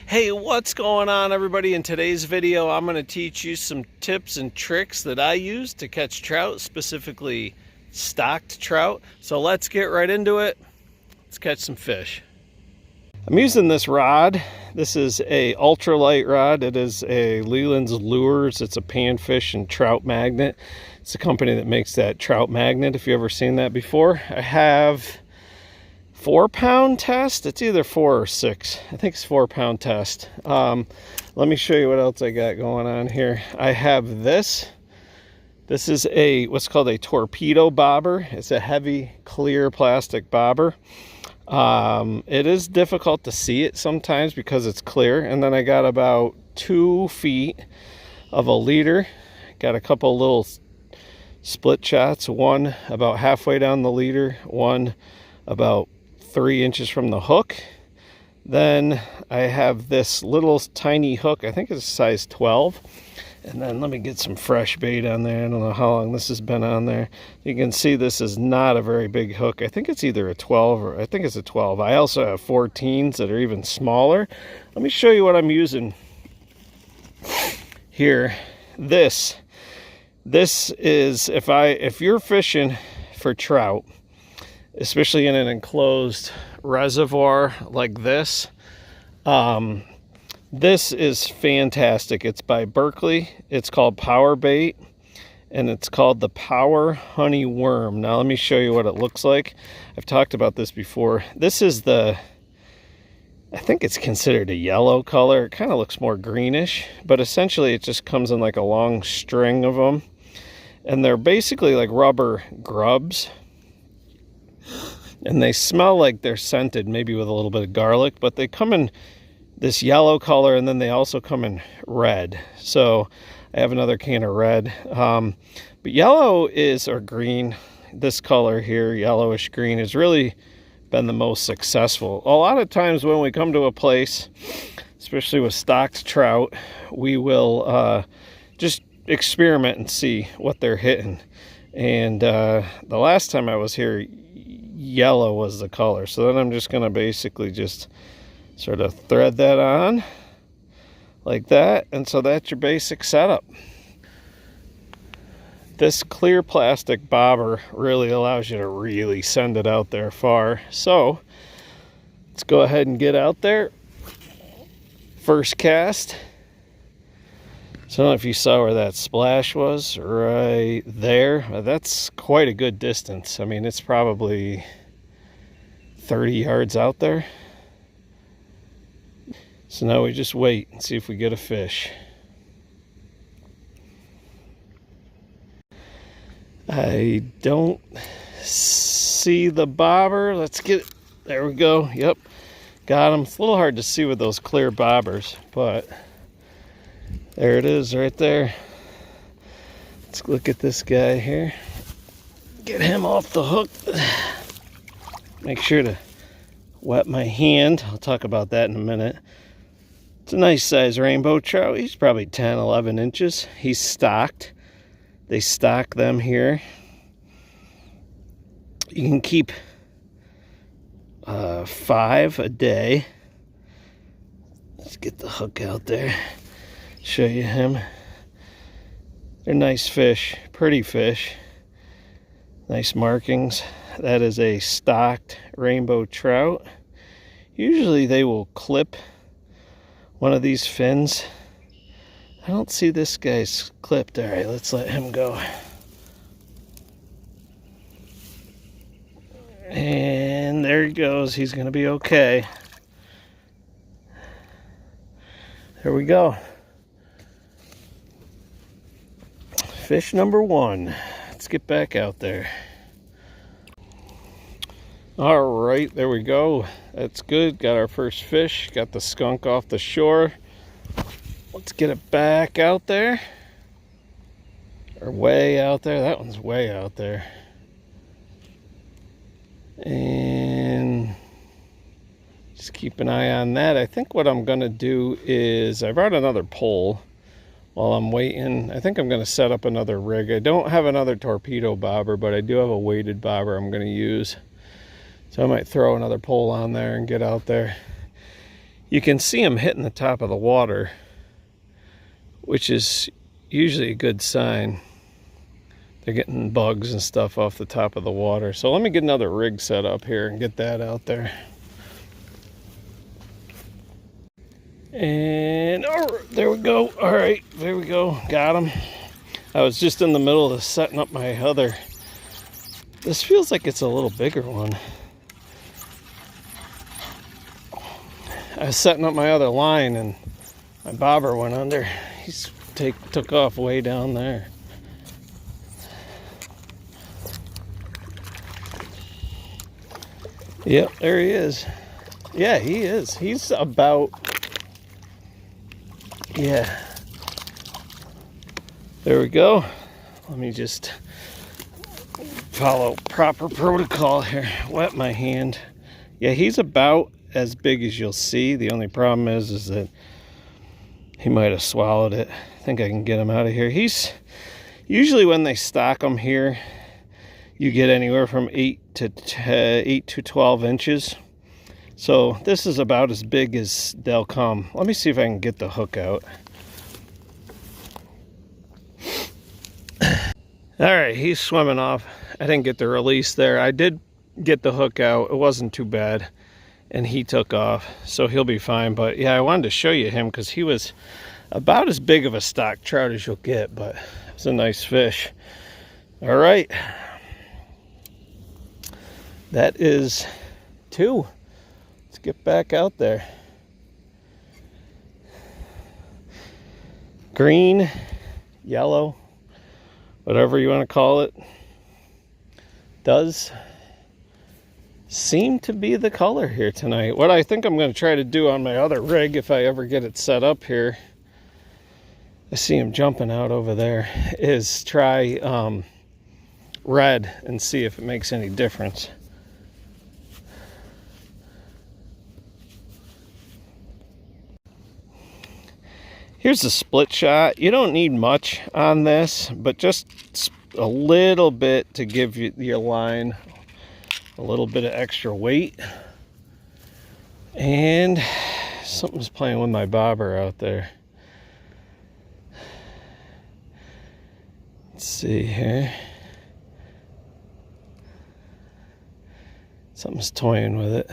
Hey, what's going on, everybody? In today's video, I'm going to teach you some tips and tricks that I use to catch trout, specifically stocked trout. So let's get right into it. Let's catch some fish. I'm using this rod. This is a ultralight rod. It is a Leland's Lures. It's a panfish and trout magnet. It's a company that makes that trout magnet, if you've ever seen that before. I have 4-pound test. It's either 4 or 6. I think it's 4-pound test. Let me show you what else I got going on here. I have this. This is what's called a torpedo bobber. It's a heavy clear plastic bobber. It is difficult to see it sometimes because it's clear. And then I got about 2 feet of a leader. Got a couple little split shots. One about halfway down the leader. One about 3 inches from the hook. Then I have this little tiny hook. I think it's size 12. And then let me get some fresh bait on there. I don't know how long this has been on there. You can see this is not a very big hook. I think it's either a 12 or I think it's a 12. I also have 14s that are even smaller. Let me show you what I'm using here. This is if you're fishing for trout, especially in an enclosed reservoir like this, this is fantastic. It's by Berkley. It's called Power Bait, and it's called the Power Honey Worm. Now let me show you what it looks like. I've talked about this before. This is I think it's considered a yellow color. It kind of looks more greenish, but essentially it just comes in like a long string of them, and they're basically like rubber grubs. And they smell like they're scented, maybe with a little bit of garlic, but they come in this yellow color, and then they also come in red. So I have another can of red. But yellow or green, this color here, yellowish green, has really been the most successful. A lot of times when we come to a place, especially with stocked trout, we will just experiment and see what they're hitting. And the last time I was here, yellow was the color. So then I'm just going to basically just sort of thread that on like that. And so that's your basic setup. This clear plastic bobber really allows you to really send it out there far. So let's go ahead and get out there. First cast. So I don't know if you saw where that splash was, right there. That's quite a good distance. I mean, it's probably 30 yards out there. So now we just wait and see if we get a fish. I don't see the bobber. Let's get it. There we go. Yep, got him. It's a little hard to see with those clear bobbers, but there it is right there. Let's look at this guy here. Get him off the hook. Make sure to wet my hand. I'll talk about that in a minute. It's a nice size rainbow trout. He's probably 10, 11 inches. He's stocked. They stock them here. You can keep 5 a day. Let's get the hook out there. Show you him. They're nice fish, pretty fish, nice markings. That is a stocked rainbow trout. Usually they will clip one of these fins. I don't see this guy's clipped. All right, let's let him go. And there he goes. He's going to be okay. There we go. Fish number 1. Let's get back out there. All right, there we go. That's good. Got our first fish. Got the skunk off the shore. Let's get it back out there. Or way out there. That one's way out there. And just keep an eye on that. I think what I'm going to do is I brought another pole. While I'm waiting, I think I'm going to set up another rig. I don't have another torpedo bobber, but I do have a weighted bobber I'm going to use. So I might throw another pole on there and get out there. you can see them hitting the top of the water, which is usually a good sign. They're getting bugs and stuff off the top of the water. So let me get another rig set up here and get that out there. And oh, there we go. All right, there we go. Got him. I was just in the middle of setting up my other. This feels like it's a little bigger one. I was setting up my other line and my bobber went under. He's took off way down there. Yep, there he is. Yeah, he is. He's about, yeah. There we go. Let me just follow proper protocol here. Wet my hand. Yeah, he's about as big as you'll see. The only problem is that he might have swallowed it. I think I can get him out of here. He's usually, when they stock them here, you get anywhere from 8 to 12 inches. So this is about as big as they'll come. Let me see if I can get the hook out. All right, he's swimming off. I didn't get the release there. I did get the hook out. It wasn't too bad. And he took off, so he'll be fine. But yeah, I wanted to show you him because he was about as big of a stock trout as you'll get, but it's a nice fish. All right. That is 2. Let's get back out there. Green, yellow, whatever you want to call it, does seem to be the color here tonight. What I think I'm going to try to do on my other rig, if I ever get it set up here, I see him jumping out over there, is try red and see if it makes any difference. Here's a split shot. You don't need much on this, but just a little bit to give you your line a little bit of extra weight. And something's playing with my bobber out there. Let's see here. Something's toying with it.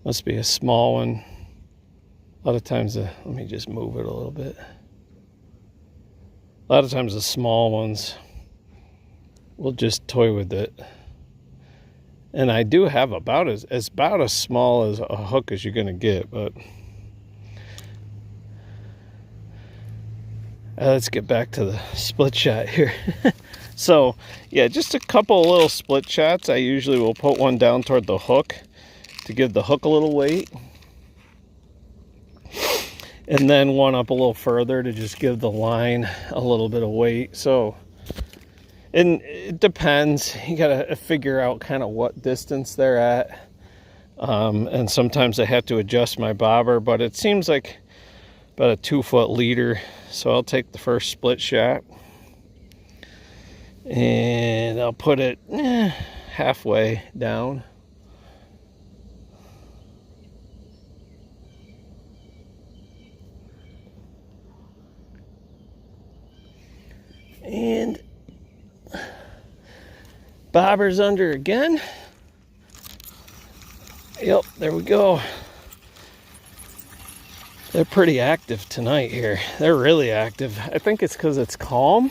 Must be a small one. A lot of times, let me just move it a little bit. A lot of times the small ones will just toy with it. And I do have about as small as a hook as you're going to get, but let's get back to the split shot here. So yeah, just a couple of little split shots. I usually will put one down toward the hook to give the hook a little weight, and then one up a little further to just give the line a little bit of weight. So, and it depends. You gotta figure out kind of what distance they're at. And sometimes I have to adjust my bobber, but it seems like about a 2-foot leader. So I'll take the first split shot and I'll put it halfway down. And bobber's under again. Yep, there we go. They're pretty active tonight here. They're really active. I think it's because it's calm.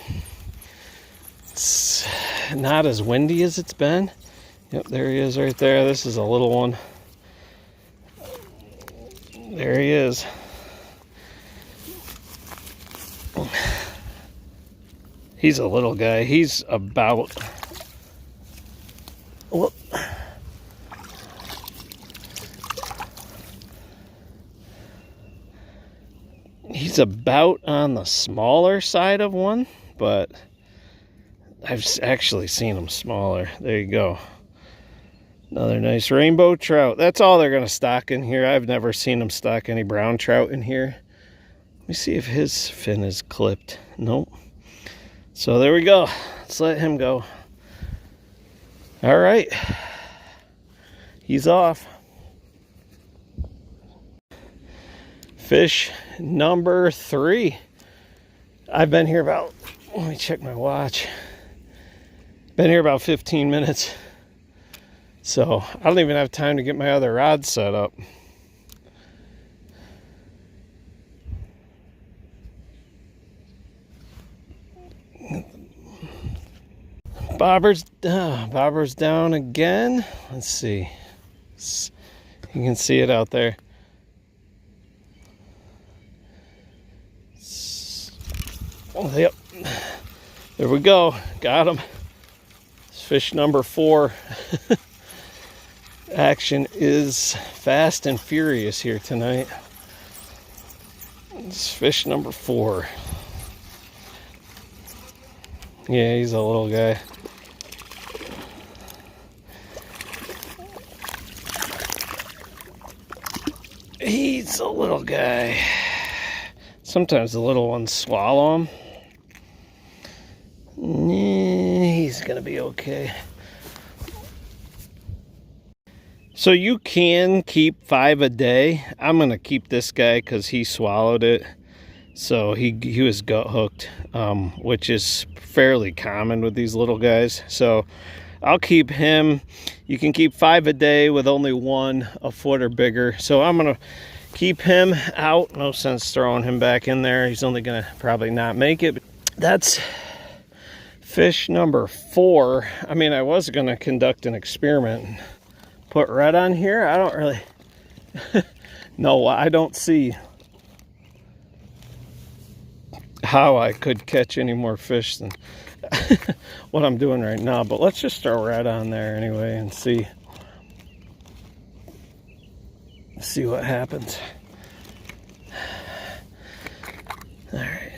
It's not as windy as it's been. Yep, there he is right there. This is a little one. There he is. He's a little guy. He's about... Whoop. He's about on the smaller side of one, but I've actually seen him smaller. There you go. Another nice rainbow trout. That's all they're going to stock in here. I've never seen them stock any brown trout in here. Let me see if his fin is clipped. Nope. So there we go. Let's let him go. All right. He's off. Fish number 3. I've been here about, let me check my watch. Been here about 15 minutes. So I don't even have time to get my other rod set up. Bobber's down again. Let's see. You can see it out there. Oh, yep. There we go. Got him. It's fish number 4. Action is fast and furious here tonight. It's fish number 4. Yeah, he's a little guy. He's a little guy. Sometimes the little ones swallow him. He's gonna be okay. So you can keep 5 a day. I'm gonna keep this guy because he swallowed it. So he was gut hooked, which is fairly common with these little guys. So I'll keep him. You can keep 5 a day with only 1 a foot or bigger. So I'm gonna keep him out. No sense throwing him back in there. He's only gonna probably not make it. That's fish number 4. I mean, I was gonna conduct an experiment and put red on here. I don't really no, I don't see how I could catch any more fish than what I'm doing right now. But let's just throw red on there anyway and see what happens. All right.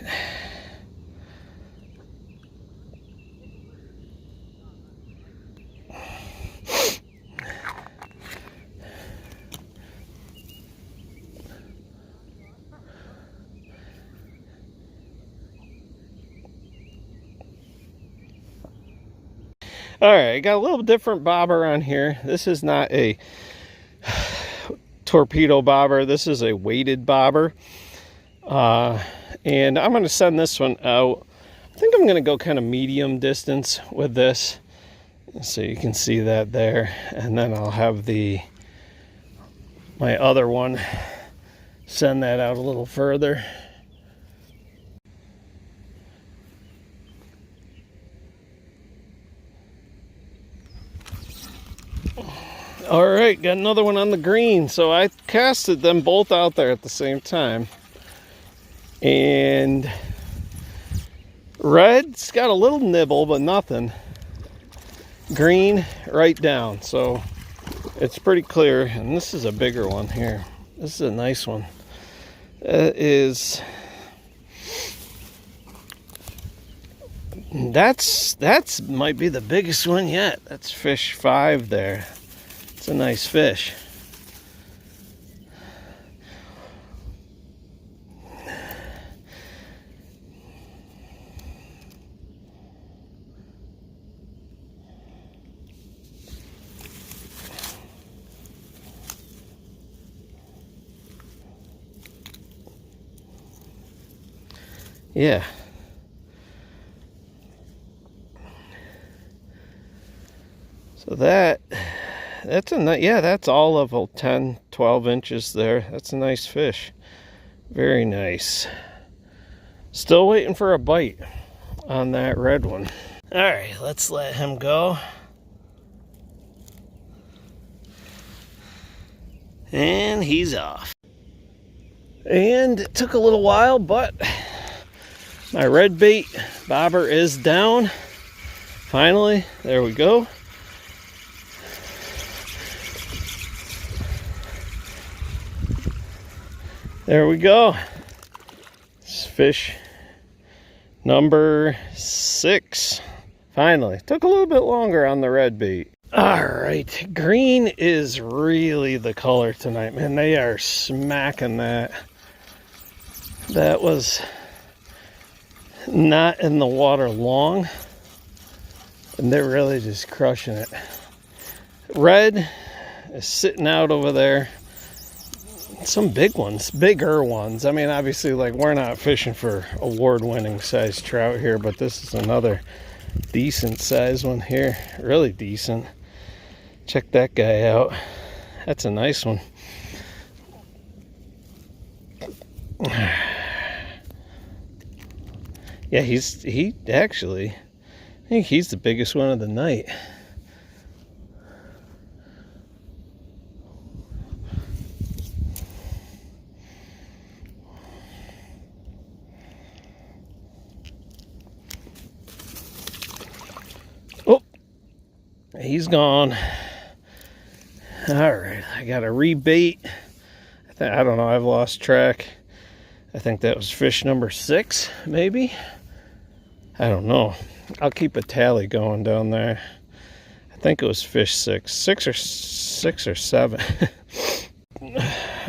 All right, I got a little different bobber on here. This is not a torpedo bobber. This is a weighted bobber. And I'm going to send this one out. I think I'm going to go kind of medium distance with this. So you can see that there. And then I'll have my other one send that out a little further. All right, got another one on the green. So I casted them both out there at the same time. And red's got a little nibble, but nothing. Green right down. So it's pretty clear. And this is a bigger one here. This is a nice one. That's might be the biggest one yet. That's fish 5 there. It's a nice fish. Yeah. So that's that's all of 10, 12 inches there. That's a nice fish. Very nice. Still waiting for a bite on that red one. All right, let's let him go. And he's off. And it took a little while, but my red bait bobber is down. Finally, there we go. There we go. It's fish number 6. Finally. Took a little bit longer on the red bait. Alright, green is really the color tonight, man. They are smacking that. That was not in the water long, and they're really just crushing it. Red is sitting out over there. some big ones, bigger ones. I mean, obviously, like, we're not fishing for award-winning size trout here, but this is another decent size one here. Really decent. Check that guy out. That's a nice one. Yeah, he actually, I think he's the biggest one of the night. Oh, he's gone. All right, I got to rebait. I don't know, I've lost track. I think that was fish number 6, maybe. I don't know. I'll keep a tally going down there. I think it was fish 6 or 7.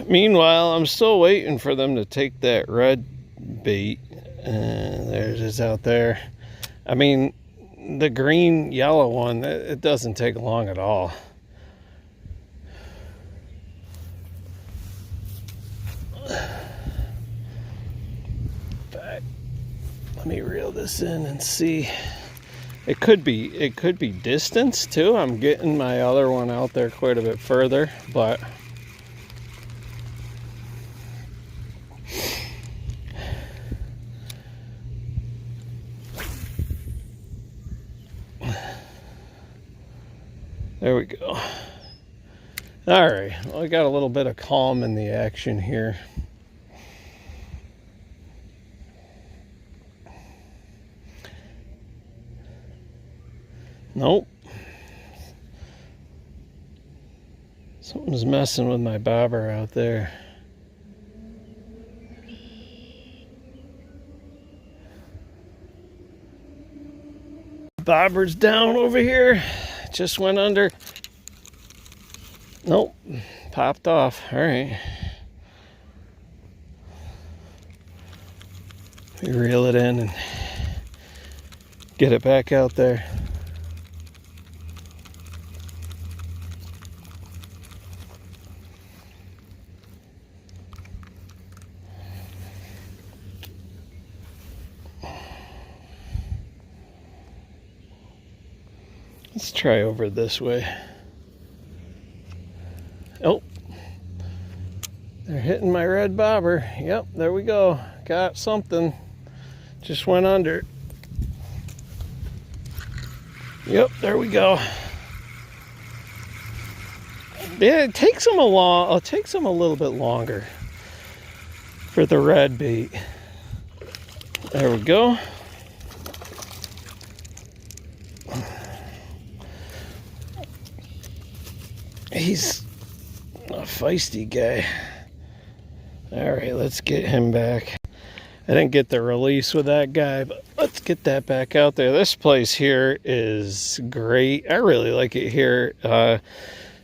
Meanwhile, I'm still waiting for them to take that red bait. There it is out there. I mean, the green yellow one, it doesn't take long at all. Let me reel this in and see. It could be distance too. I'm getting my other one out there quite a bit further, but there we go. All right, well, I got a little bit of calm in the action here. Nope. Something's messing with my bobber out there. Bobber's down over here. Just went under. Nope. Popped off. All right. Let me reel it in and get it back out there. Let's try over this way. Oh, they're hitting my red bobber. Yep, there we go. Got something. Just went under. Yep, there we go. Yeah, it takes them a little bit longer for the red bait. There we go. He's a feisty guy. All right, let's get him back. I didn't get the release with that guy, but let's get that back out there. This place here is great. I really like it here.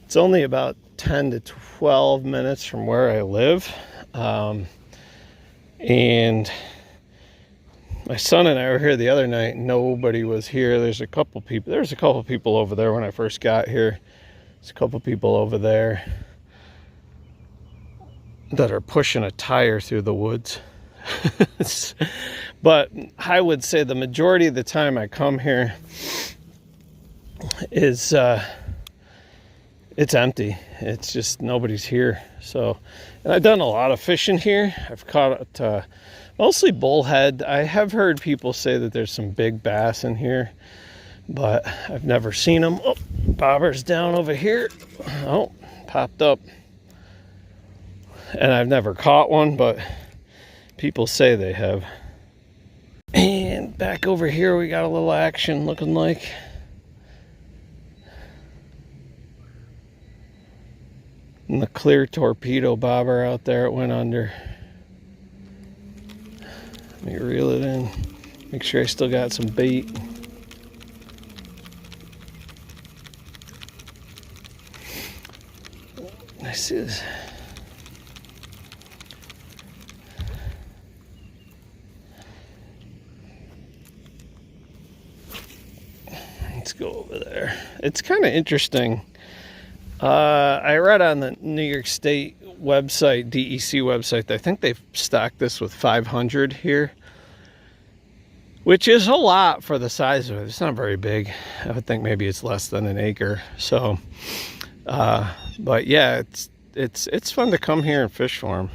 It's only about 10 to 12 minutes from where I live. And my son and I were here the other night. Nobody was here. There's a couple people over there when I first got here. There's a couple people over there that are pushing a tire through the woods. But I would say the majority of the time I come here is it's empty. It's just nobody's here. So, and I've done a lot of fishing here. I've caught mostly bullhead. I have heard people say that there's some big bass in here, but I've never seen them. Oh, bobber's down over here. Oh, popped up. And I've never caught one, but people say they have. And back over here we got a little action looking like. And the clear torpedo bobber out there, it went under. Let me reel it in. Make sure I still got some bait. I see this. Let's go over there. It's kind of interesting. I read on the New York State website, DEC website, I think they've stocked this with 500 here, which is a lot for the size of it. It's not very big. I would think maybe it's less than an acre. So, but yeah, it's fun to come here and fish for them.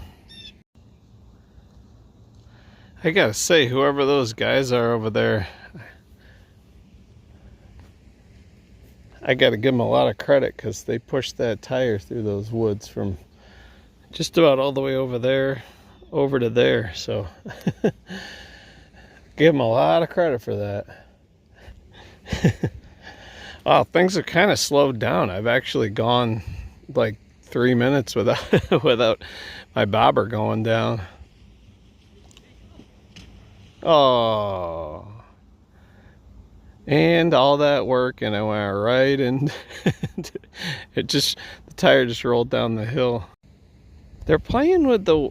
I gotta say, whoever those guys are over there, I gotta give them a lot of credit, because they pushed that tire through those woods from just about all the way over there over to there. So give them a lot of credit for that. Wow, things are kind of slowed down. I've actually gone like 3 minutes without without my bobber going down. Oh, and all that work, and I went right, and the tire just rolled down the hill. They're playing with the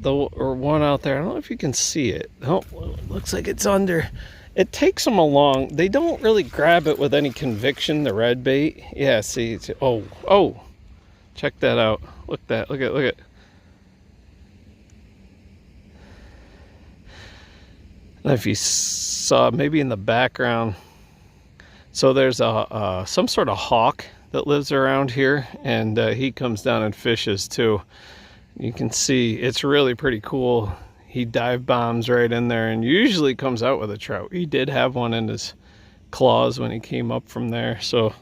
one out there. I don't know if you can see it. Oh, looks like it's under. It takes them along. They don't really grab it with any conviction, the red bait. Yeah, see, it's, oh, check that out. Look at. If you saw maybe in the background, so there's some sort of hawk that lives around here, and he comes down and fishes too. You can see it's really pretty cool. He dive bombs right in there and usually comes out with a trout. He did have one in his claws when he came up from there, so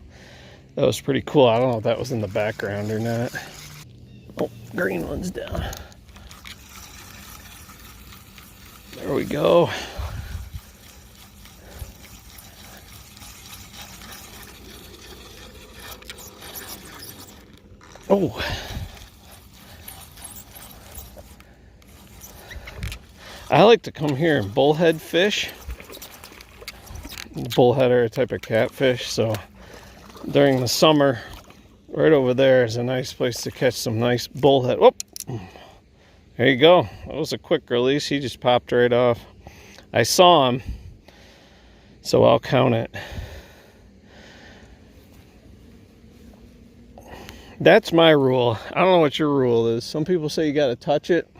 that was pretty cool. I don't know if that was in the background or not. Oh, green one's down. There we go. Oh. I like to come here and bullhead fish. Bullhead are a type of catfish, so during the summer, right over there is a nice place to catch some nice bullhead. Whoop! There you go. That was a quick release. He just popped right off. I saw him, so I'll count it. That's my rule. I don't know what your rule is. Some people say you got to touch it.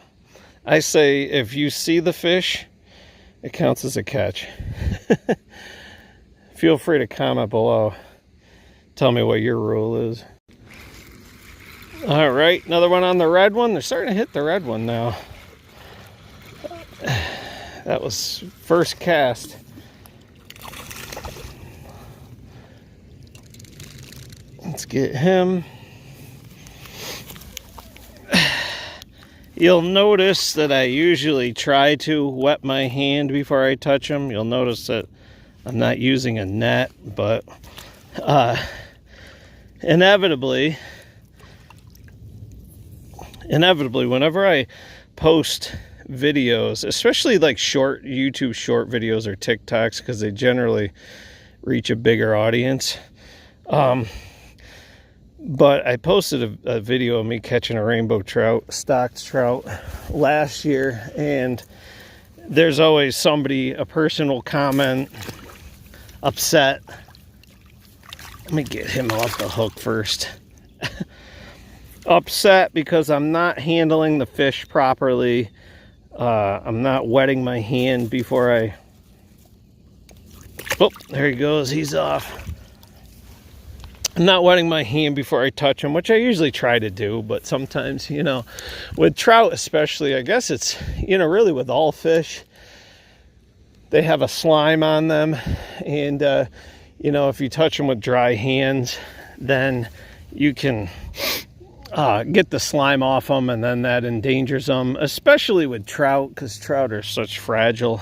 I say if you see the fish, it counts as a catch. Feel free to comment below. Tell me what your rule is. All right, another one on the red one. They're starting to hit the red one now. That was first cast. Let's get him. You'll notice that I usually try to wet my hand before I touch them. You'll notice that I'm not using a net, but inevitably, whenever I post videos, especially like short YouTube short videos or TikToks, because they generally reach a bigger audience, but I posted a video of me catching a rainbow trout, stocked trout, last year, and there's always somebody, a person will comment, upset. Let me get him off the hook first. Upset because I'm not handling the fish properly. I'm not wetting my hand before I... Oh, there he goes. He's off. I'm not wetting my hand before I touch them, which I usually try to do, but sometimes, you know, with trout especially, I guess it's, you know, really with all fish, they have a slime on them, and, you know, if you touch them with dry hands, then you can get the slime off them, and then that endangers them, especially with trout, because trout are such fragile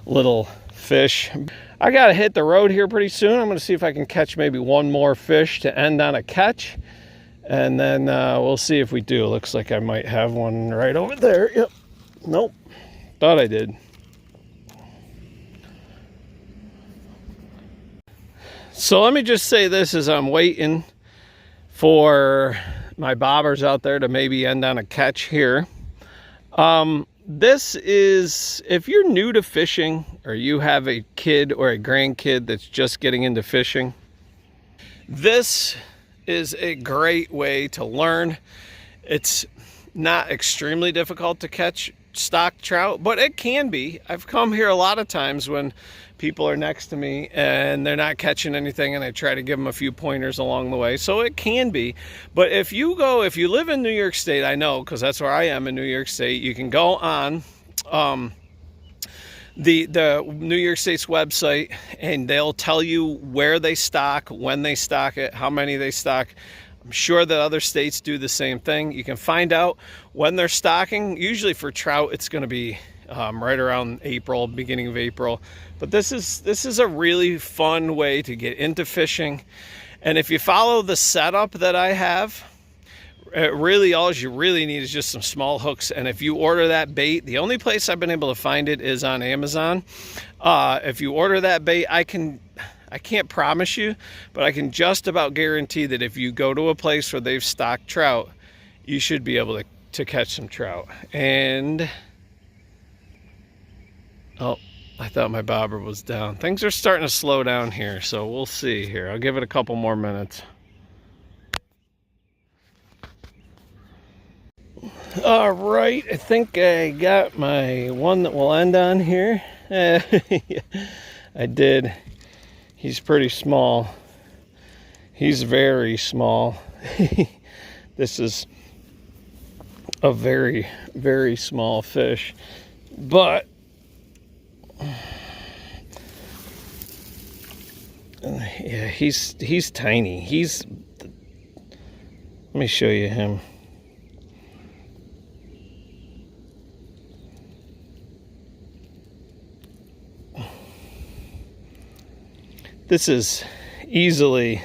little fish. I gotta hit the road here pretty soon. I'm gonna see if I can catch maybe one more fish to end on a catch, and then we'll see if we do. Looks like I might have one right over there. Yep. Nope. Thought I did. So let me just say this as I'm waiting for my bobbers out there to maybe end on a catch here. This is, if you're new to fishing, or you have a kid or a grandkid that's just getting into fishing, this is a great way to learn It's not extremely difficult to catch stocked trout, but it can be. I've come here a lot of times when people are next to me and they're not catching anything, and I try to give them a few pointers along the way. So it can be. But if you live in New York State, I know, because that's where I am in New York State, you can go on the New York State's website, and they'll tell you where they stock, when they stock it, how many they stock. I'm sure that other states do the same thing. You can find out when they're stocking. Usually for trout, it's going to be right around April, beginning of April. But this is a really fun way to get into fishing. And if you follow the setup that I have, really all you really need is just some small hooks. And if you order that bait, the only place I've been able to find it is on Amazon. If you order that bait, I can't promise you, but I can just about guarantee that if you go to a place where they've stocked trout, you should be able to catch some trout. And oh, I thought my bobber was down. Things are starting to slow down here, so we'll see here. I'll give it a couple more minutes. All right, I think I got my one that will end on here. I did. He's pretty small. He's very small. This is a very, very small fish, but yeah, he's tiny. Let me show you him. This is easily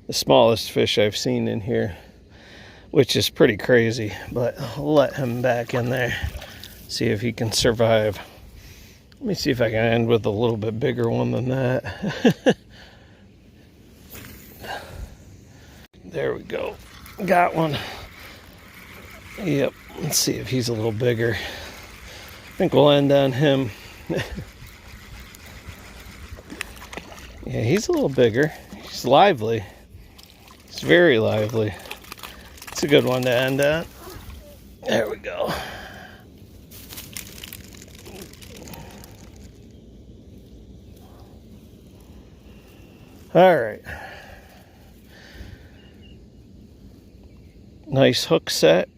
the smallest fish I've seen in here, which is pretty crazy, but I'll let him back in there, see if he can survive. Let me see if I can end with a little bit bigger one than that. There we go. Got one. Yep. Let's see if he's a little bigger. I think we'll end on him. Yeah, he's a little bigger. He's lively. He's very lively. It's a good one to end on. There we go. All right. Nice hook set.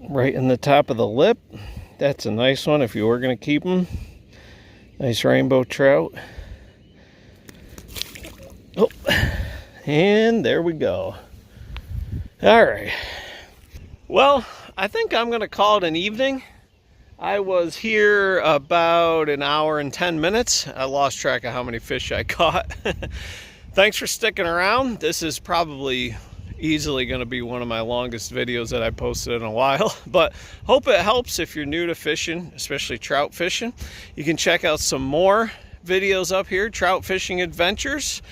Right in the top of the lip. That's a nice one if you were going to keep them. Nice rainbow trout. Oh, and there we go. All right. Well, I think I'm going to call it an evening. I was here about an hour and 10 minutes. I lost track of how many fish I caught. Thanks for sticking around. This is probably easily going to be one of my longest videos that I posted in a while, but hope it helps if you're new to fishing, especially trout fishing. You can check out some more videos up here, Trout Fishing Adventures.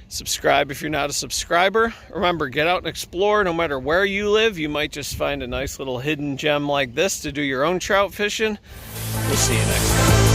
Subscribe if you're not a subscriber. Remember, get out and explore. No matter where you live, you might just find a nice little hidden gem like this to do your own trout fishing. We'll see you next time.